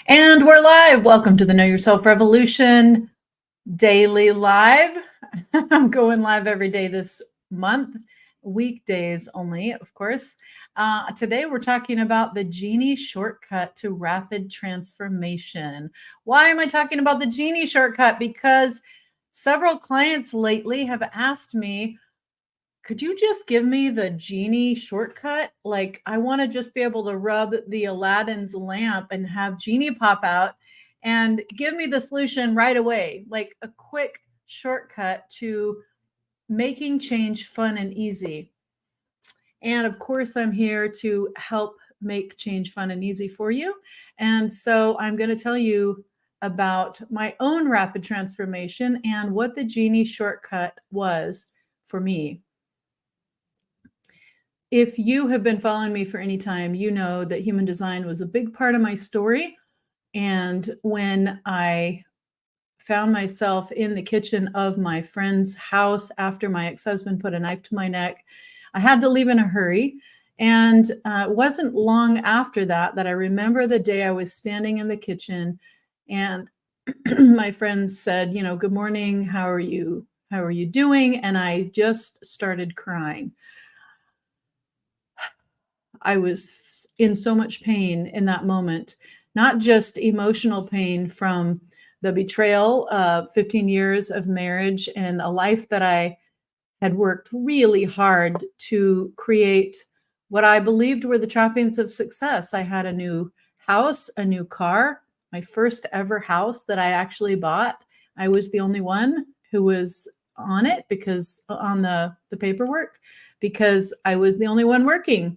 And we're live. Welcome to the Know Yourself Revolution Daily Live. I'm going live every day this month, weekdays only, of course. Today we're talking about the Genie shortcut to rapid transformation. Why am I talking about the Genie shortcut? Because several clients lately have asked me, could you just give me the Genie shortcut? Like, I want to just be able to rub the Aladdin's lamp and have Genie pop out and give me the solution right away, like a quick shortcut to making change fun and easy. And of course, I'm here to help make change fun and easy for you. And so I'm going to tell you about my own rapid transformation and what the Genie shortcut was for me. If you have been following me for any time, you know that human design was a big part of my story. And when I found myself in the kitchen of my friend's house after my ex-husband put a knife to my neck, I had to leave in a hurry. And it wasn't long after that I remember the day I was standing in the kitchen and my friends said, good morning, how are you? How are you doing? And I just started crying. I was in so much pain in that moment, not just emotional pain from the betrayal of 15 years of marriage and a life that I had worked really hard to create what I believed were the trappings of success. I had a new house, a new car, my first ever house that I actually bought. I was the only one who was on it because on the paperwork, because I was the only one working.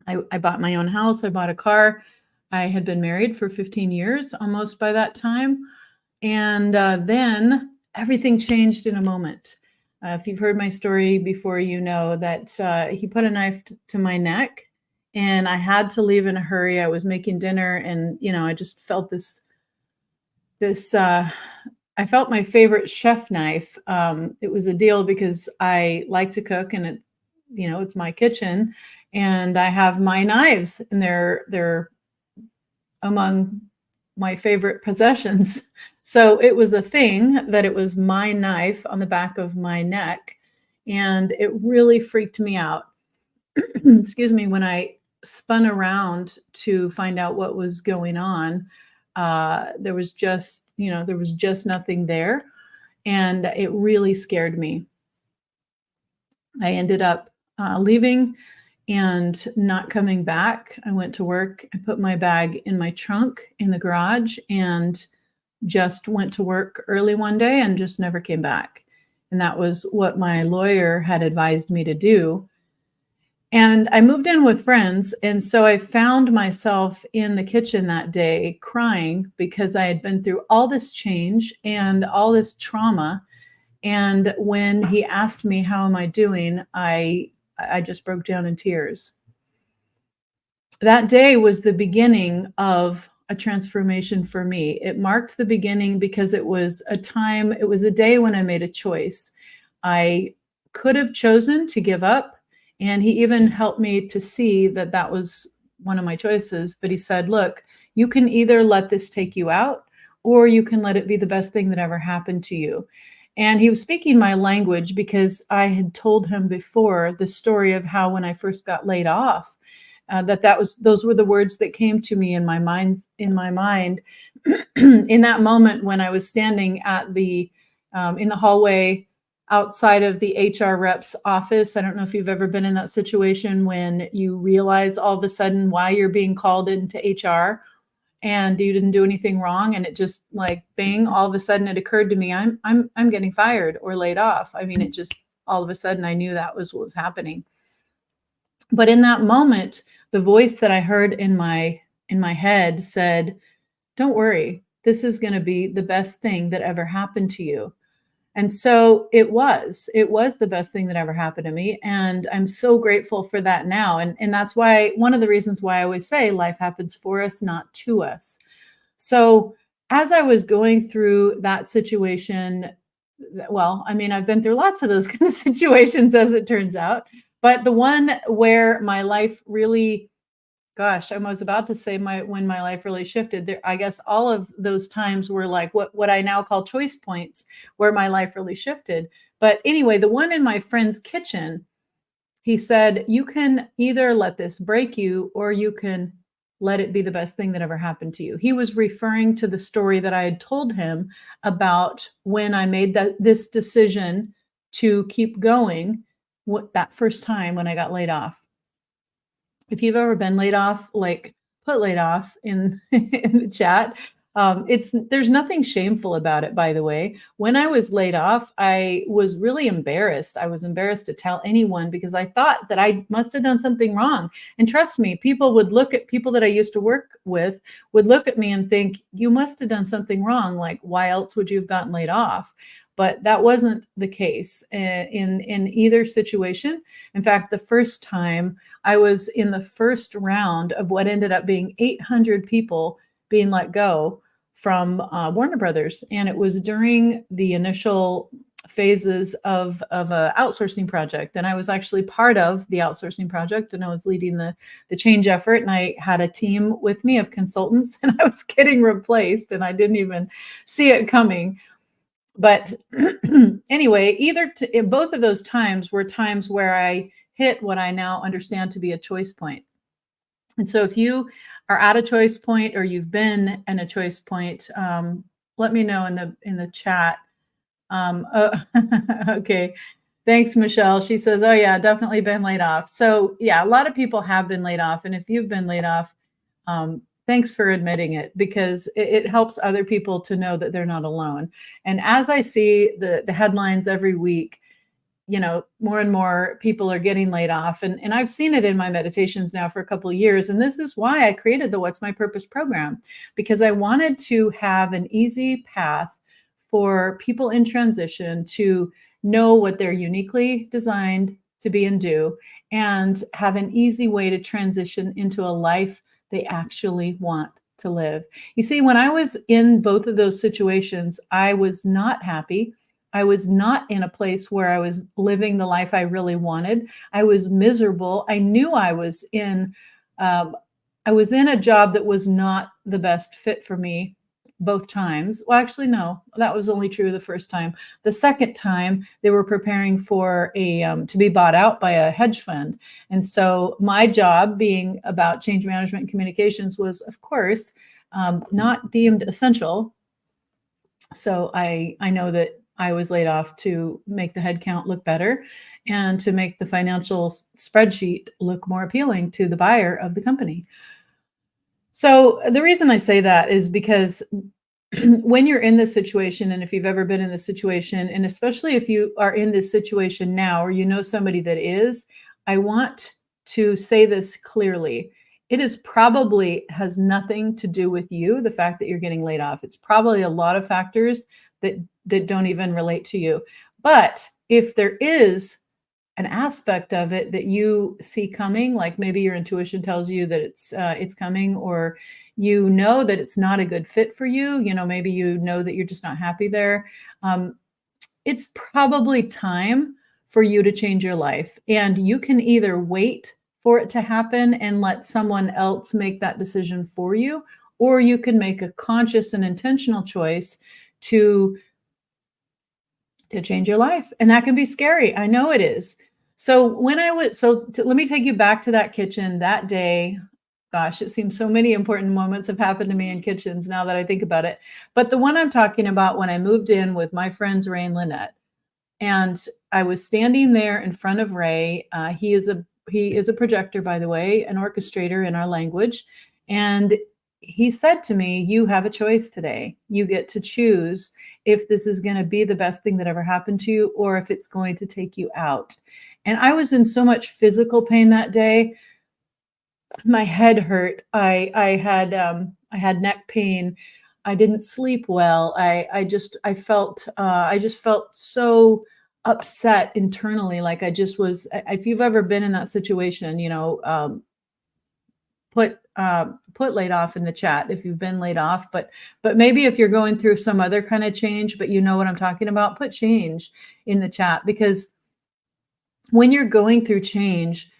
I bought my own house. I bought a car. I had been married for 15 years almost by that time. And then everything changed in a moment. If you've heard my story before, you know that he put a knife to my neck and I had to leave in a hurry. I was making dinner and, I just felt I felt my favorite chef knife. It was a deal because I like to cook and it's my kitchen and I have my knives and they're among my favorite possessions. So it was a thing that it was my knife on the back of my neck. And it really freaked me out. Excuse me, when I spun around to find out what was going on, there was just nothing there. And it really scared me. I ended up leaving and not coming back. I went to work. I put my bag in my trunk in the garage and just went to work early one day and just never came back. And that was what my lawyer had advised me to do. And I moved in with friends. And so I found myself in the kitchen that day crying because I had been through all this change and all this trauma. And when he asked me, how am I doing? I just broke down in tears. That day was the beginning of a transformation for me. It marked the beginning because it was a day when I made a choice. I could have chosen to give up, and he even helped me to see that that was one of my choices. But he said, look, you can either let this take you out, or you can let it be the best thing that ever happened to you. And he was speaking my language because I had told him before the story of how when I first got laid off, those were the words that came to me in my mind in that moment when I was standing at in the hallway outside of the HR rep's office. I don't know if you've ever been in that situation when you realize all of a sudden why you're being called into HR and you didn't do anything wrong, and it just like bang, all of a sudden it occurred to me, I'm getting fired or laid off. I mean, it just all of a sudden I knew that was what was happening. But in that moment, the voice that I heard in my head said, don't worry, this is going to be the best thing that ever happened to you. And so it was the best thing that ever happened to me. And I'm so grateful for that now. And that's why, one of the reasons why I always say life happens for us, not to us. So as I was going through that situation, well, I mean, I've been through lots of those kind of situations, as it turns out, but the one where my life really Gosh, I was about to say when my life really shifted. There, I guess all of those times were like what I now call choice points where my life really shifted. But anyway, the one in my friend's kitchen, he said, "You can either let this break you or you can let it be the best thing that ever happened to you." He was referring to the story that I had told him about when I made this decision to keep going, what that first time when I got laid off. If you've ever been laid off, like, put laid off in in the chat. It's there's nothing shameful about it, by the way. When I was laid off, I was really embarrassed. I was embarrassed to tell anyone because I thought that I must have done something wrong. And trust me, people would look at people that I used to work with would look at me and think, "You must have done something wrong. Like, why else would you have gotten laid off?" But that wasn't the case in either situation. In fact, the first time I was in the first round of what ended up being 800 people being let go from Warner Brothers, and it was during the initial phases of a outsourcing project. And I was actually part of the outsourcing project, and I was leading the change effort. And I had a team with me of consultants, and I was getting replaced, and I didn't even see it coming. But anyway, both of those times were times where I hit what I now understand to be a choice point. And so if you are at a choice point or you've been in a choice point, let me know in the chat. Oh, okay. Thanks, Michelle. She says, "Oh yeah, definitely been laid off." So yeah, a lot of people have been laid off. And if you've been laid off, thanks for admitting it, because it helps other people to know that they're not alone. And as I see the headlines every week, more and more people are getting laid off. And I've seen it in my meditations now for a couple of years. And this is why I created the What's My Purpose program, because I wanted to have an easy path for people in transition to know what they're uniquely designed to be and do, and have an easy way to transition into a life they actually want to live. You see, when I was in both of those situations, I was not happy. I was not in a place where I was living the life I really wanted. I was miserable. I knew um, I was in a job that was not the best fit for me both times. Well, actually, no, that was only true the first time. The second time, they were preparing for to be bought out by a hedge fund. And so my job, being about change management and communications, was, of course, not deemed essential. So I know that I was laid off to make the headcount look better and to make the financial spreadsheet look more appealing to the buyer of the company. So the reason I say that is because when you're in this situation, and if you've ever been in this situation, and especially if you are in this situation now, or you know somebody that is, I want to say this clearly. It is probably has nothing to do with you, the fact that you're getting laid off. It's probably a lot of factors that don't even relate to you. But if there is an aspect of it that you see coming, like maybe your intuition tells you that it's coming, or you know that it's not a good fit for you, maybe you know that you're just not happy there. It's probably time for you to change your life. And you can either wait for it to happen and let someone else make that decision for you, or you can make a conscious and intentional choice to change your life. And that can be scary. I know it is. So let me take you back to that kitchen that day. Gosh, it seems so many important moments have happened to me in kitchens now that I think about it. But the one I'm talking about, when I moved in with my friends Ray and Lynette, and I was standing there in front of Ray. He is a projector, by the way, an orchestrator in our language. And he said to me, "You have a choice today. You get to choose if this is going to be the best thing that ever happened to you, or if it's going to take you out." And I was in so much physical pain that day. My head hurt. I had neck pain. I didn't sleep well. I just felt so upset internally. Like I just was. If you've ever been in that situation, put laid off in the chat if you've been laid off. But maybe if you're going through some other kind of change, but you know what I'm talking about, put change in the chat, because when you're going through change,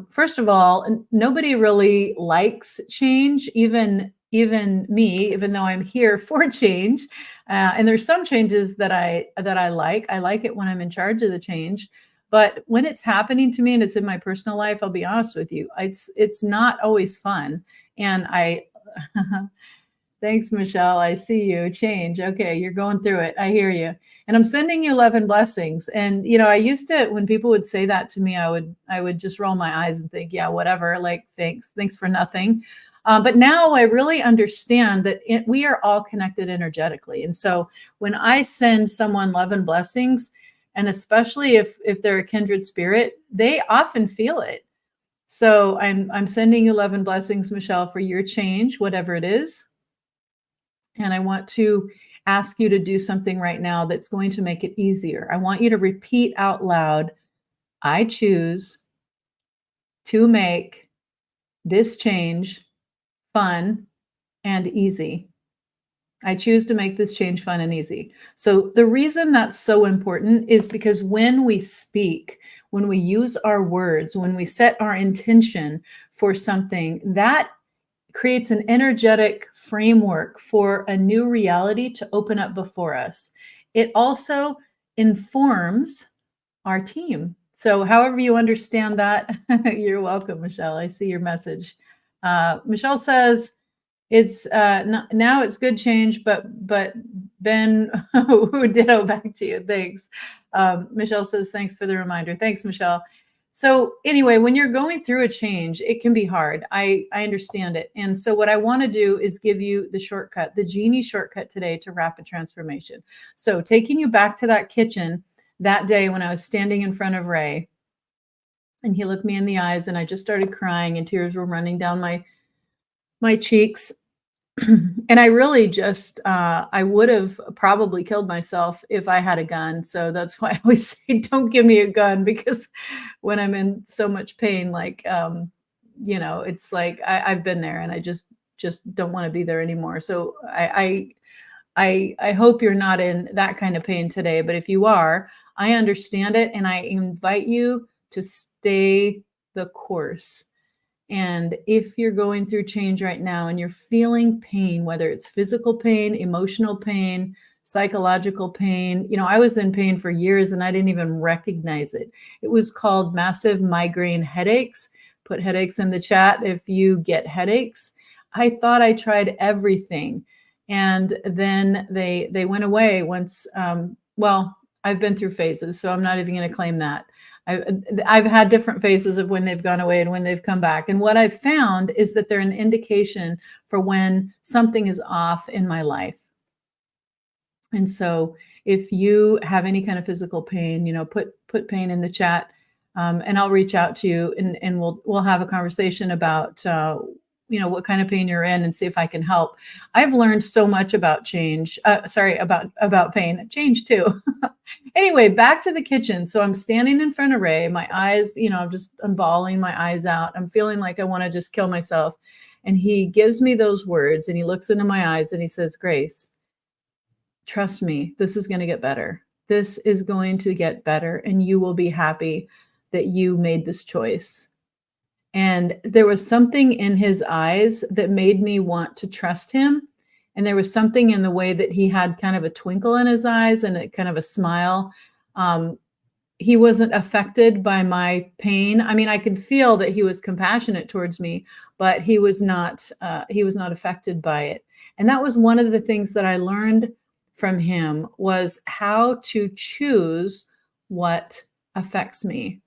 First of all, nobody really likes change, even me, even though I'm here for change. And there's some changes that I like. I like it when I'm in charge of the change. But when it's happening to me and it's in my personal life, I'll be honest with you, it's not always fun. And I Thanks, Michelle. I see you. Change. Okay, you're going through it. I hear you. And I'm sending you love and blessings. And I used to, when people would say that to me, I would just roll my eyes and think, yeah, whatever. Like, thanks for nothing. But now I really understand that we are all connected energetically. And so when I send someone love and blessings, and especially if they're a kindred spirit, they often feel it. So I'm sending you love and blessings, Michelle, for your change, whatever it is. And I want to ask you to do something right now that's going to make it easier. I want you to repeat out loud, I choose to make this change fun and easy. I choose to make this change fun and easy. So the reason that's so important is because when we speak, when we use our words, when we set our intention for something, that creates an energetic framework for a new reality to open up before us. It also informs our team. So, however you understand that, you're welcome, Michelle. I see your message. Michelle says it's now it's good change, but Ben, ditto back to you. Thanks. Michelle says thanks for the reminder. Thanks, Michelle. So anyway, when you're going through a change, it can be hard. I understand it. And so what I want to do is give you the shortcut, the Genie shortcut today to rapid transformation. So taking you back to that kitchen that day when I was standing in front of Ray, and he looked me in the eyes, and I just started crying, and tears were running down my cheeks. And I really just I would have probably killed myself if I had a gun. So that's why I always say, don't give me a gun, because when I'm in so much pain, like it's like I've been there, and I just don't want to be there anymore. So I hope you're not in that kind of pain today. But if you are, I understand it, and I invite you to stay the course. And if you're going through change right now and you're feeling pain, whether it's physical pain, emotional pain, psychological pain, I was in pain for years and I didn't even recognize it. It was called massive migraine headaches. Put headaches in the chat if you get headaches. I thought I tried everything. And then they went away once. Well, I've been through phases, so I'm not even going to claim that. I've had different phases of when they've gone away and when they've come back. And what I've found is that they're an indication for when something is off in my life. And so if you have any kind of physical pain, put pain in the chat, and I'll reach out to you, and we'll have a conversation about what kind of pain you're in and see if I can help. I've learned so much about change. Sorry, about pain, change too. Anyway, back to the kitchen. So I'm standing in front of Ray. My eyes, I'm bawling my eyes out. I'm feeling like I want to just kill myself. And he gives me those words, and he looks into my eyes and he says, Grace, trust me, this is going to get better. This is going to get better, and you will be happy that you made this choice. And there was something in his eyes that made me want to trust him. And there was something in the way that he had kind of a twinkle in his eyes and a kind of a smile. He wasn't affected by my pain. I mean, I could feel that he was compassionate towards me, but he was not affected by it. And that was one of the things that I learned from him, was how to choose what affects me.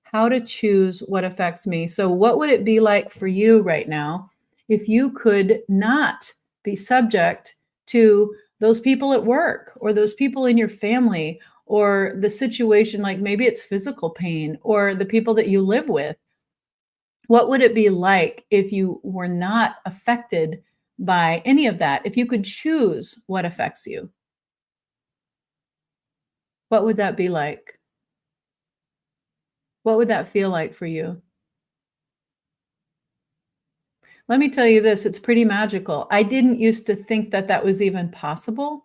How to choose what affects me. So what would it be like for you right now if you could not be subject to those people at work, or those people in your family, or the situation, like maybe it's physical pain, or the people that you live with? What would it be like if you were not affected by any of that? If you could choose what affects you, what would that be like? What would that feel like for you? Let me tell you this, it's pretty magical. I didn't used to think that that was even possible,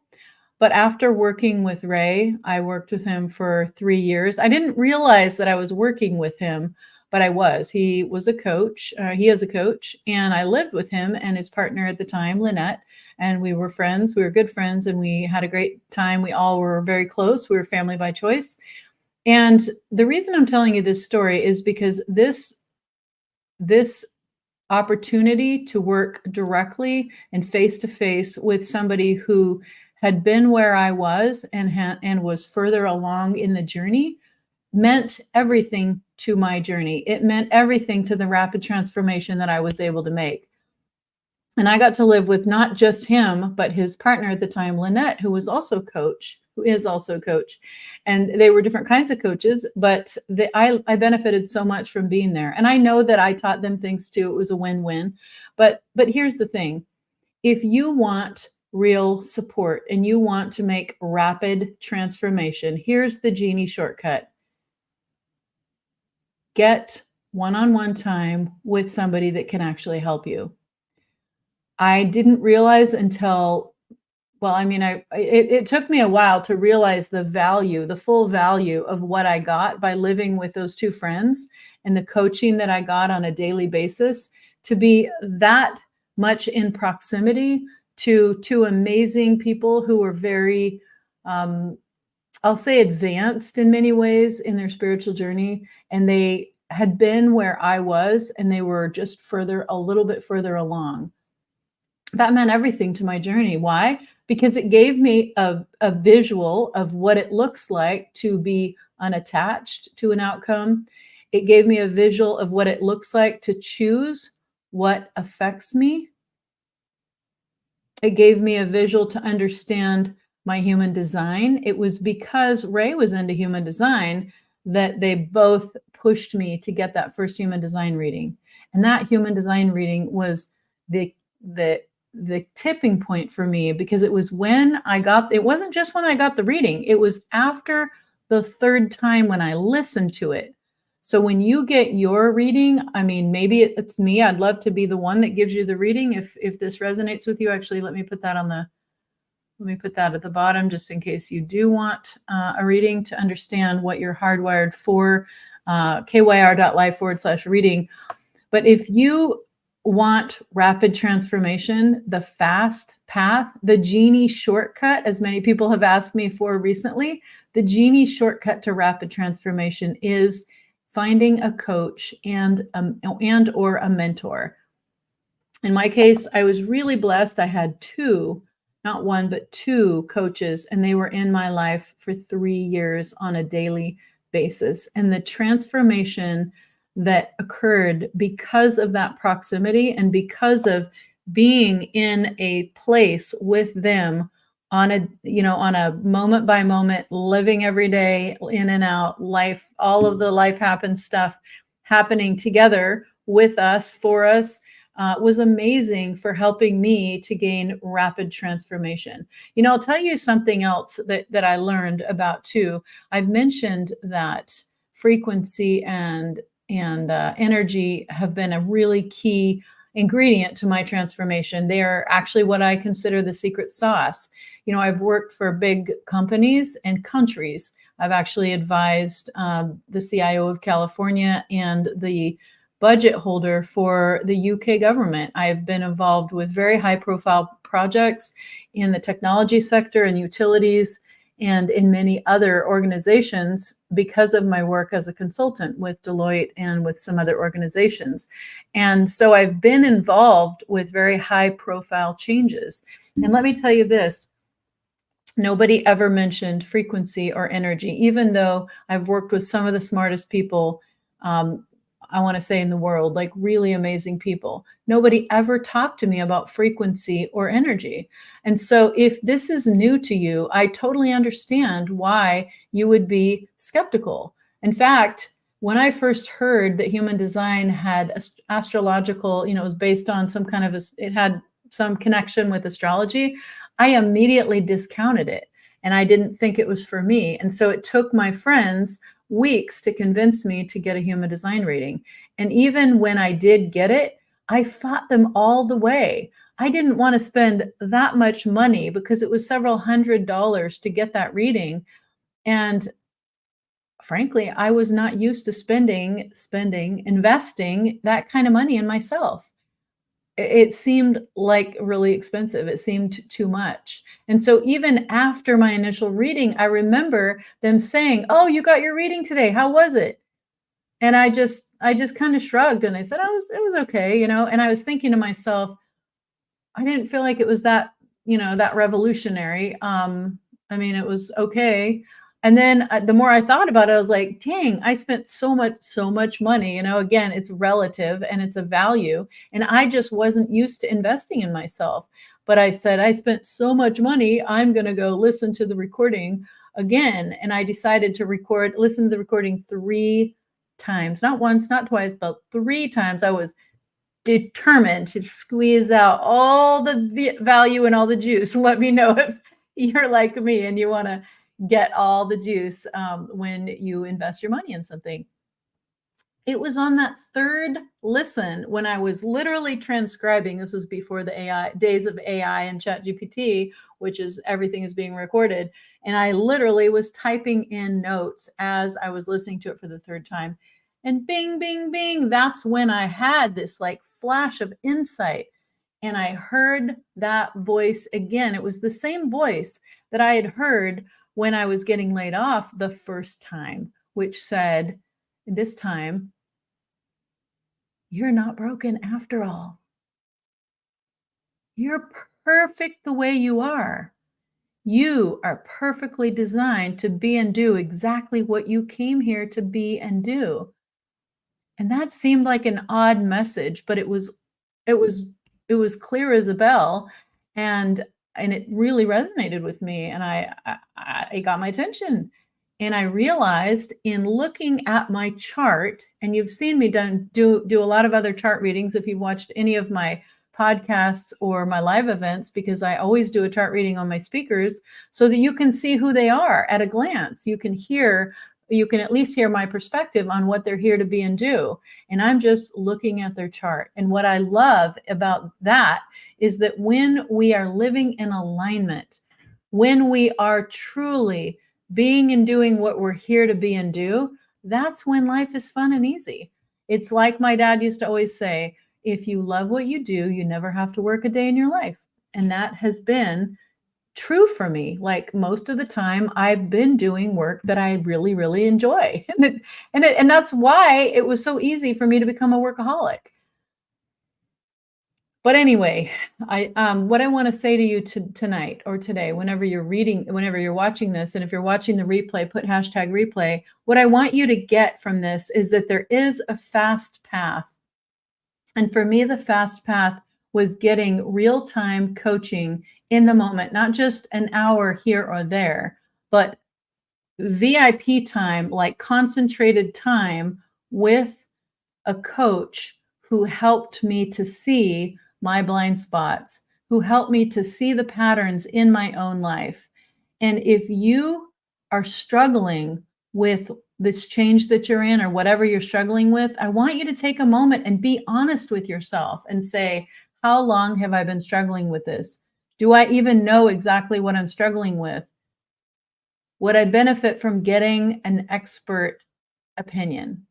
but after working with Ray, I worked with him for 3 years. I didn't realize that I was working with him, but I was. He was a coach. He is a coach, and I lived with him and his partner at the time, Lynette, and we were friends. We were good friends, and we had a great time. We all were very close. We were family by choice. And the reason I'm telling you this story is because this opportunity to work directly and face to face with somebody who had been where I was and was further along in the journey meant everything to my journey. It meant everything to the rapid transformation that I was able to make. And I got to live with not just him, but his partner at the time, Lynette, who is also coach. And they were different kinds of coaches, but I benefited so much from being there. And I know that I taught them things too. It was a win-win. But here's the thing. If you want real support and you want to make rapid transformation, here's the Genie shortcut. Get one-on-one time with somebody that can actually help you. I didn't realize until, well, I mean, it took me a while to realize the value, the full value of what I got by living with those two friends and the coaching that I got on a daily basis, to be that much in proximity to two amazing people who were very, I'll say, advanced in many ways in their spiritual journey. And they had been where I was, and they were just a little bit further along. That meant everything to my journey. Why? Because it gave me a visual of what it looks like to be unattached to an outcome. It gave me a visual of what it looks like to choose what affects me. It gave me a visual to understand my human design. It was because Ray was into human design that they both pushed me to get that first human design reading. And that human design reading was the tipping point for me, because it was when it wasn't just when I got the reading, it was after the third time when I listened to it. So when you get your reading, I mean, maybe it's me. I'd love to be the one that gives you the reading. If this resonates with you, actually, let me put that at the bottom, just in case you do want a reading to understand what you're hardwired for, kyr.life/reading. But if you want rapid transformation, the fast path, the Genie shortcut, as many people have asked me for recently, the Genie shortcut to rapid transformation is finding a coach and or a mentor. In my case, I was really blessed. I had two, not one, but two coaches, and they were in my life for 3 years on a daily basis. And the transformation that occurred because of that proximity and because of being in a place with them on a moment by moment, living every day, in and out, life, all of the life happens stuff happening together with us, for us, was amazing for helping me to gain rapid transformation. I'll tell you something else that I learned about too. I've mentioned that frequency and energy have been a really key ingredient to my transformation. They are actually what I consider the secret sauce. I've worked for big companies and countries. I've actually advised the CIO of California and the budget holder for the UK government. I've been involved with very high profile projects in the technology sector and utilities and in many other organizations because of my work as a consultant with Deloitte and with some other organizations. And so I've been involved with very high profile changes. And let me tell you this, nobody ever mentioned frequency or energy, even though I've worked with some of the smartest people, I want to say, in the world, like really amazing people. Nobody ever talked to me about frequency or energy. And so if this is new to you, I totally understand why you would be skeptical. In fact, when I first heard that human design had astrological, it was based on some kind of, it had some connection with astrology, I immediately discounted it. And I didn't think it was for me. And so it took my friends weeks to convince me to get a human design reading. And even when I did get it, I fought them all the way. I didn't want to spend that much money because it was several $100s to get that reading. And frankly, I was not used to investing that kind of money in myself. It seemed like really expensive. It seemed too much. And so even after my initial reading, I remember them saying, "Oh, you got your reading today. How was it?" And I just kind of shrugged and I said, it was okay, And I was thinking to myself, I didn't feel like it was that revolutionary. I mean, it was okay. And then the more I thought about it, I was like, dang, I spent so much money. Again, it's relative and it's a value. And I just wasn't used to investing in myself. But I said, I spent so much money, I'm going to go listen to the recording again. And I decided to listen to the recording 3 times, not once, not twice, but 3 times. I was determined to squeeze out all the value and all the juice. Let me know if you're like me and you want to get all the juice when you invest your money in something. It was on that third listen when I was literally transcribing. This was before the days of AI and ChatGPT, which is everything is being recorded. And I literally was typing in notes as I was listening to it for the third time. And bing, bing, bing, that's when I had this like flash of insight. And I heard that voice again. It was the same voice that I had heard when I was getting laid off the first time, which said, this time, you're not broken after all. You're perfect the way you are. You are perfectly designed to be and do exactly what you came here to be and do. And that seemed like an odd message, but it was it was clear as a bell, and it really resonated with me, and it got my attention. And I realized in looking at my chart, and you've seen me do a lot of other chart readings if you've watched any of my podcasts or my live events, because I always do a chart reading on my speakers so that you can see who they are at a glance. You can at least hear my perspective on what they're here to be and do. And I'm just looking at their chart. And what I love about that is that when we are living in alignment, when we are truly being and doing what we're here to be and do, that's when life is fun and easy. It's like my dad used to always say, if you love what you do, you never have to work a day in your life. And that has been true for me. Like most of the time, I've been doing work that I really, really enjoy, and that's why it was so easy for me to become a workaholic. But anyway, what I want to say to you tonight or today, whenever you're watching this, and if you're watching the replay, put hashtag replay. What I want you to get from this is that there is a fast path, and for me, the fast path was getting real-time coaching in the moment, not just an hour here or there, but VIP time, like concentrated time with a coach who helped me to see my blind spots, who helped me to see the patterns in my own life. And if you are struggling with this change that you're in or whatever you're struggling with, I want you to take a moment and be honest with yourself and say, how long have I been struggling with this? Do I even know exactly what I'm struggling with? Would I benefit from getting an expert opinion?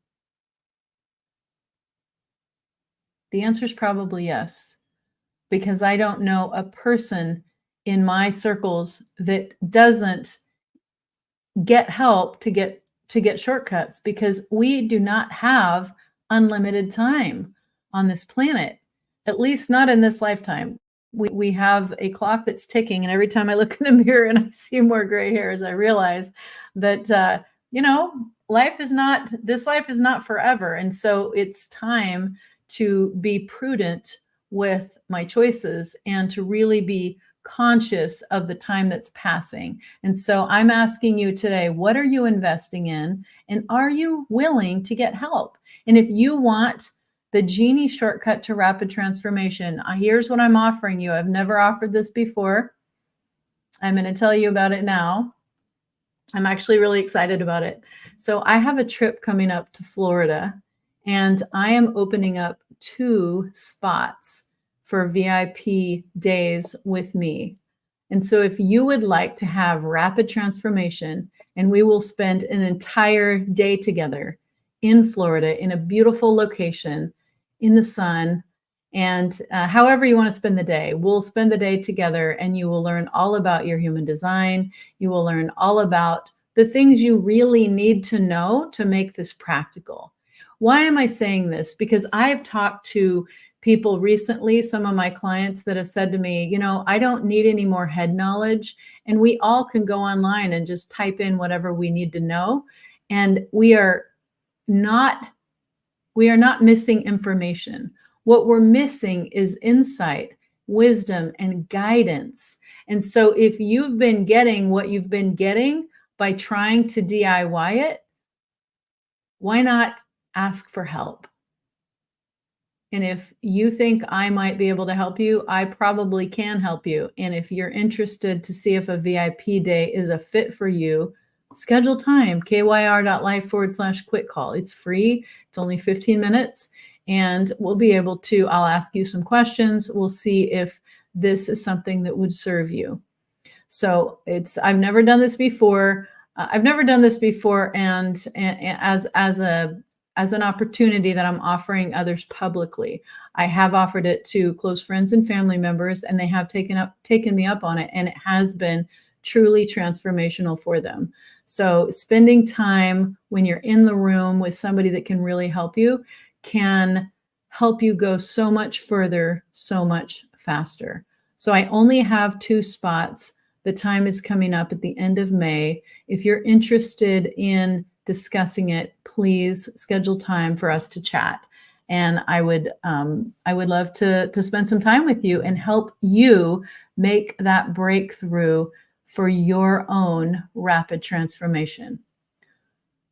The answer is probably yes, because I don't know a person in my circles that doesn't get help to get shortcuts, because we do not have unlimited time on this planet, at least not in this lifetime. We have a clock that's ticking, and every time I look in the mirror and I see more gray hairs, I realize that this life is not forever. And so it's time to be prudent with my choices and to really be conscious of the time that's passing. And so I'm asking you today, what are you investing in? And are you willing to get help? And if you want the Genie shortcut to rapid transformation, here's what I'm offering you. I've never offered this before. I'm going to tell you about it now. I'm actually really excited about it. So I have a trip coming up to Florida, and I am opening up 2 spots for VIP days with me. And so if you would like to have rapid transformation and we will spend an entire day together in Florida in a beautiful location in the sun. And however you want to spend the day, we'll spend the day together and you will learn all about your human design. You will learn all about the things you really need to know to make this practical. Why am I saying this? Because I've talked to people recently, some of my clients that have said to me, you know, I don't need any more head knowledge. And we all can go online and just type in whatever we need to know. And not we are not missing information. What we're missing is insight, wisdom, and guidance. And so if you've been getting what you've been getting by trying to DIY it, why not ask for help? And if you think I might be able to help you, I probably can help you. And if you're interested to see if a VIP day is a fit for you, schedule time, kyr.life/quick call. It's free. It's only 15 minutes. And we'll be able to, I'll ask you some questions. We'll see if this is something that would serve you. So I've never done this before. And as an opportunity that I'm offering others publicly. I have offered it to close friends and family members, and they have taken me up on it, and it has been truly transformational for them. So spending time when you're in the room with somebody that can really help you can help you go so much further, so much faster. So I only have 2 spots. The time is coming up at the end of May. If you're interested in discussing it, please schedule time for us to chat. And I would love to spend some time with you and help you make that breakthrough for your own rapid transformation.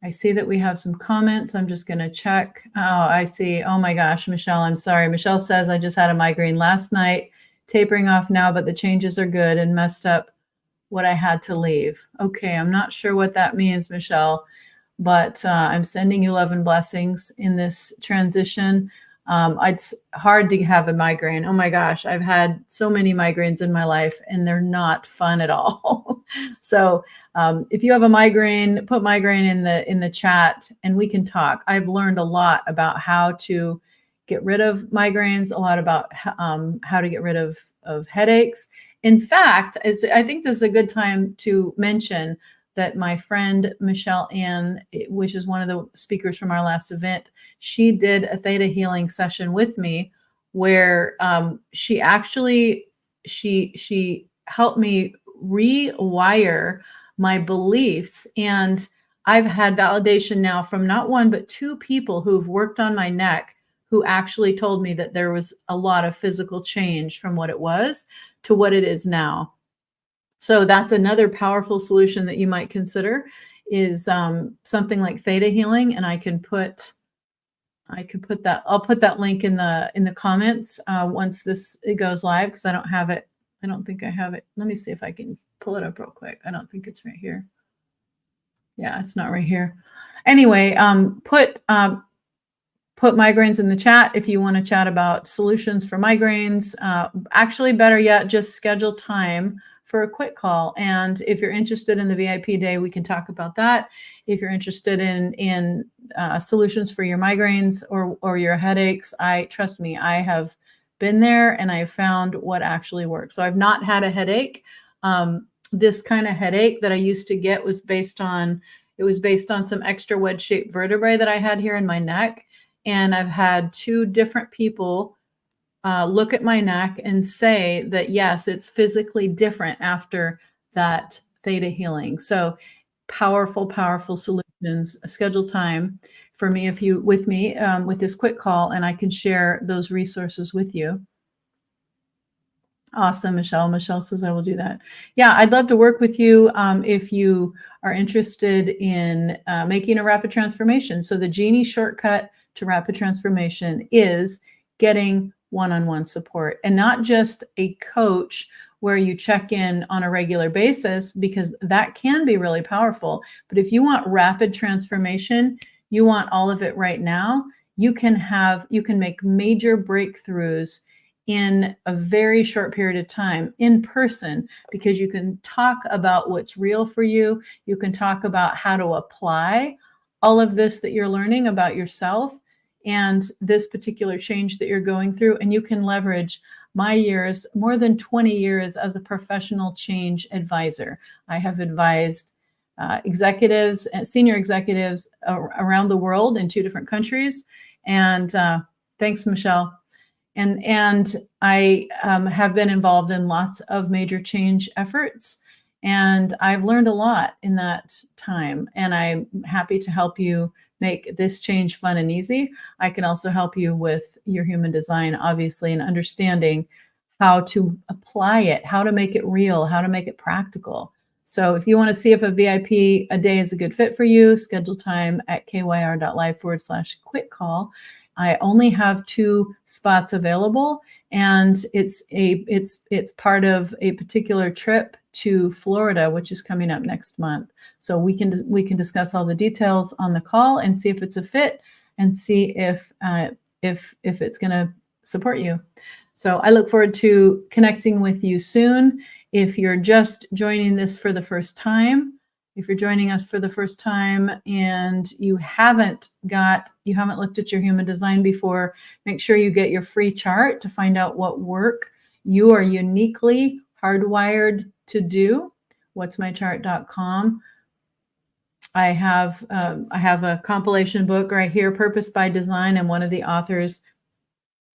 I see that we have some comments. I'm just going to check. Oh, I see. Oh my gosh, Michelle, I'm sorry. Michelle says, I just had a migraine last night, tapering off now, but the changes are good and messed up what I had to leave. Okay, I'm not sure what that means, Michelle, but I'm sending you love and blessings in this transition. It's hard to have a migraine. Oh my gosh, I've had so many migraines in my life and they're not fun at all. So if you have a migraine, put migraine in the chat and we can talk. I've learned a lot about how to get rid of migraines, a lot about how to get rid of headaches. In fact, I think this is a good time to mention that my friend Michelle Ann, which is one of the speakers from our last event, she did a theta healing session with me where she helped me rewire my beliefs. And I've had validation now from not 1, but 2 people who've worked on my neck who actually told me that there was a lot of physical change from what it was to what it is now. So that's another powerful solution that you might consider is something like theta healing. And I could put that, I'll put that link in the comments once it goes live, because I don't have it. I don't think I have it. Let me see if I can pull it up real quick. I don't think it's right here. Yeah, it's not right here. Anyway, put migraines in the chat if you want to chat about solutions for migraines. Actually, better yet, just schedule time for a quick call. And if you're interested in the VIP day, we can talk about that. If you're interested in solutions for your migraines or your headaches, trust me, I have been there and I found what actually works. So I've not had a headache. This kind of headache that I used to get was based on some extra wedge-shaped vertebrae that I had here in my neck. And I've had 2 different people look at my neck and say that, yes, it's physically different after that theta healing. So powerful, powerful solutions. Schedule time for me with this quick call, and I can share those resources with you. Awesome, Michelle. Michelle says I will do that. Yeah, I'd love to work with you if you are interested in making a rapid transformation. So the Genie shortcut to rapid transformation is getting one-on-one support, and not just a coach where you check in on a regular basis, because that can be really powerful. But if you want rapid transformation, you want all of it right now, you can make major breakthroughs in a very short period of time in person, because you can talk about what's real for you. You can talk about how to apply all of this that you're learning about yourself and this particular change that you're going through. And you can leverage my years, more than 20 years as a professional change advisor. I have advised executives and senior executives around the world in 2 different countries. And thanks, Michelle. And I have been involved in lots of major change efforts, and I've learned a lot in that time. And I'm happy to help you make this change fun and easy. I can also help you with your human design, obviously, and understanding how to apply it, how to make it real, how to make it practical. So if you want to see if a VIP a day is a good fit for you, schedule time at kyr.live/quick call. I only have 2 spots available, and it's part of a particular trip to Florida, which is coming up next month. So we can discuss all the details on the call and see if it's a fit and see if it's going to support you. So I look forward to connecting with you soon. If you're just joining this for the first time, if you're joining us for the first time and you haven't looked at your human design before, make sure you get your free chart to find out what work you are uniquely hardwired to do. whatsmychart.com. I have a compilation book right here, Purpose by Design. I'm one of the authors,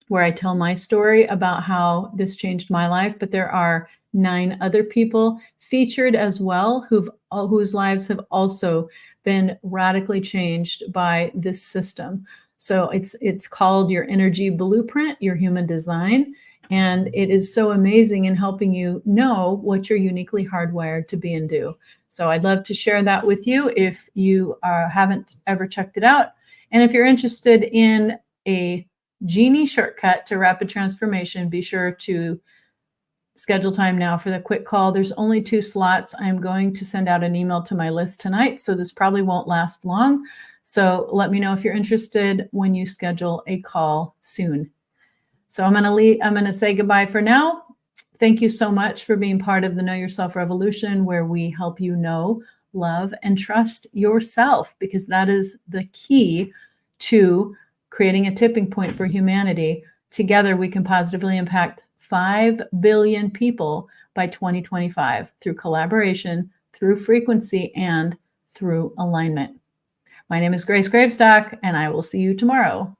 where I tell my story about how this changed my life, but there are 9 other people featured as well whose lives have also been radically changed by this system. So it's called Your Energy Blueprint, Your Human Design, and it is so amazing in helping you know what you're uniquely hardwired to be and do. So I'd love to share that with you if you haven't ever checked it out. And if you're interested in a Genie shortcut to rapid transformation, be sure to schedule time now for the quick call. There's only 2 slots. I'm going to send out an email to my list tonight, so this probably won't last long. So let me know if you're interested when you schedule a call soon. So I'm going to say goodbye for now. Thank you so much for being part of the Know Yourself Revolution, where we help you know, love, and trust yourself, because that is the key to creating a tipping point for humanity. Together, we can positively impact 5 billion people by 2025 through collaboration, through frequency, and through alignment. My name is Grace Gravestock, and I will see you tomorrow.